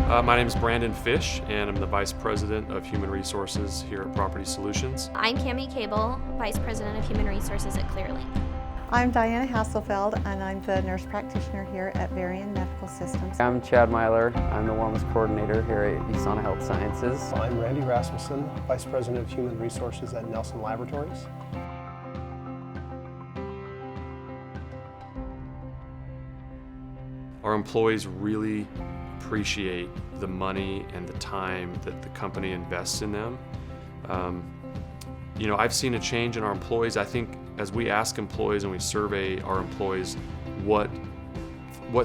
My name is Brandon Fish, and I'm the Vice President of Human Resources here at Property Solutions. I'm Cami Cable, Vice President of Human Resources at ClearLink. I'm Diana Hasselfeld, and I'm the nurse practitioner here at Varian Medical Systems. I'm Chad Myler. I'm the Wellness Coordinator here at USANA Health Sciences. I'm Randy Rasmussen, Vice President of Human Resources at Nelson Laboratories. Our employees really appreciate the money and the time that the company invests in them. I've seen a change in our employees. I think as we ask employees and we survey our employees what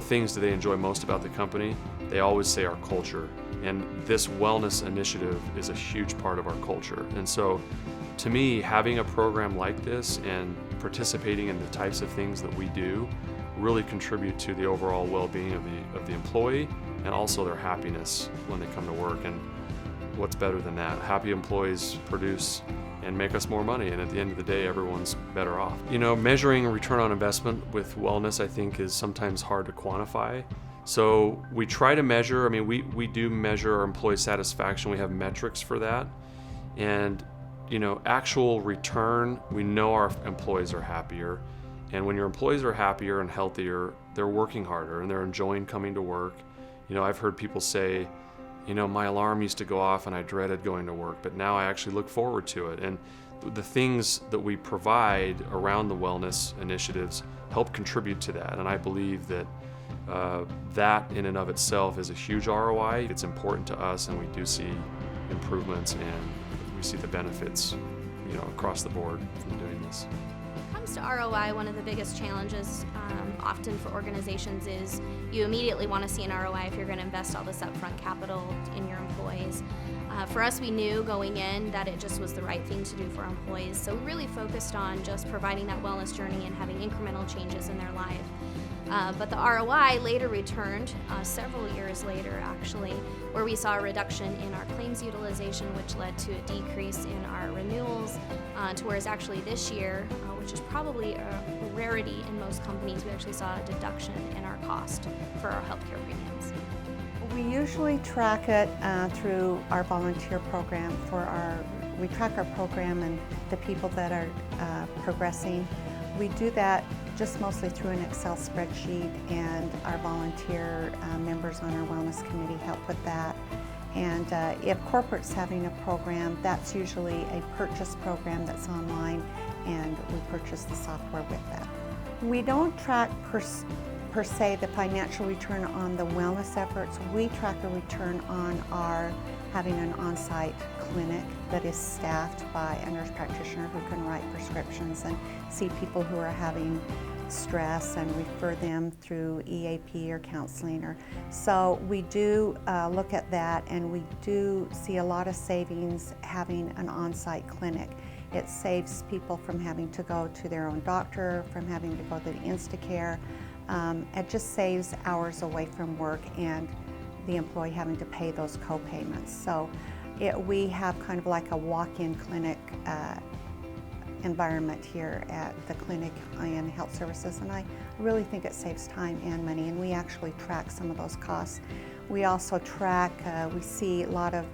things do they enjoy most about the company, they always say our culture. And this wellness initiative is a huge part of our culture. And so to me, having a program like this and participating in the types of things that we do really contribute to the overall well-being of the employee and also their happiness when they come to work. And what's better than that? Happy employees produce and make us more money, and at the end of the day, everyone's better off. Measuring return on investment with wellness, I think, is sometimes hard to quantify. So we try to measure, we do measure our employee satisfaction. We have metrics for that. And, actual return, we know our employees are happier. And when your employees are happier and healthier, they're working harder and they're enjoying coming to work. I've heard people say, my alarm used to go off and I dreaded going to work, but now I actually look forward to it. And the things that we provide around the wellness initiatives help contribute to that. And I believe that that in and of itself is a huge ROI. It's important to us, and we do see improvements and we see the benefits, across the board from doing this. When it comes to ROI, one of the biggest challenges often for organizations is you immediately want to see an ROI if you're going to invest all this upfront capital in your employees. For us, we knew going in that it just was the right thing to do for our employees, so we really focused on just providing that wellness journey and having incremental changes in their life. But the ROI later returned, several years later actually, where we saw a reduction in our claims utilization, which led to a decrease in our renewals, to whereas actually this year, which is probably a rarity in most companies, we actually saw a deduction in our cost for our healthcare premiums. We usually track it through our volunteer program. We track our program and the people that are progressing. We do that just mostly through an Excel spreadsheet, and our volunteer members on our wellness committee help with that. And if corporate's having a program, that's usually a purchase program that's online, and we purchase the software with that. We don't track per se the financial return on the wellness efforts. We track a return on our having an on-site clinic that is staffed by a nurse practitioner who can write prescriptions and see people who are having stress and refer them through EAP or counseling. So we do look at that, and we do see a lot of savings having an on-site clinic. It saves people from having to go to their own doctor, from having to go to the Instacare. It just saves hours away from work and the employee having to pay those co-payments. So we have kind of like a walk-in clinic environment here at the clinic and health services, and I really think it saves time and money, and we actually track some of those costs. We also track, we see a lot of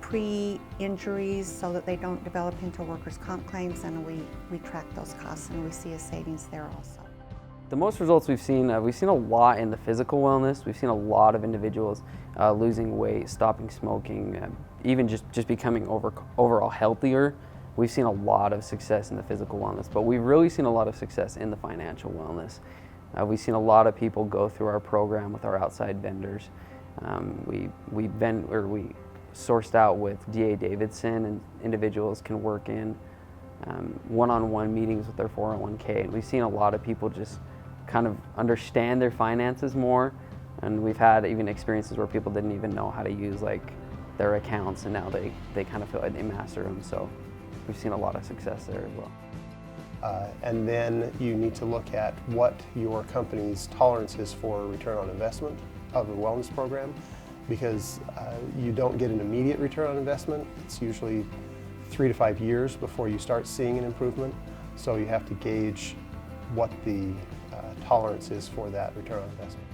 pre-injuries so that they don't develop into workers' comp claims, and we track those costs, and we see a savings there also. The most results we've seen a lot in the physical wellness. We've seen a lot of individuals losing weight, stopping smoking, even just becoming overall healthier. We've seen a lot of success in the physical wellness, but we've really seen a lot of success in the financial wellness. We've seen a lot of people go through our program with our outside vendors. We sourced out with D.A. Davidson, and individuals can work in one-on-one meetings with their 401k, and we've seen a lot of people just kind of understand their finances more, and we've had even experiences where people didn't even know how to use their accounts, and now they kind of feel like they master them. So we've seen a lot of success there as well. And then you need to look at what your company's tolerance is for return on investment of a wellness program, because you don't get an immediate return on investment. It's usually 3 to 5 years before you start seeing an improvement. So you have to gauge what the tolerance is for that return on investment.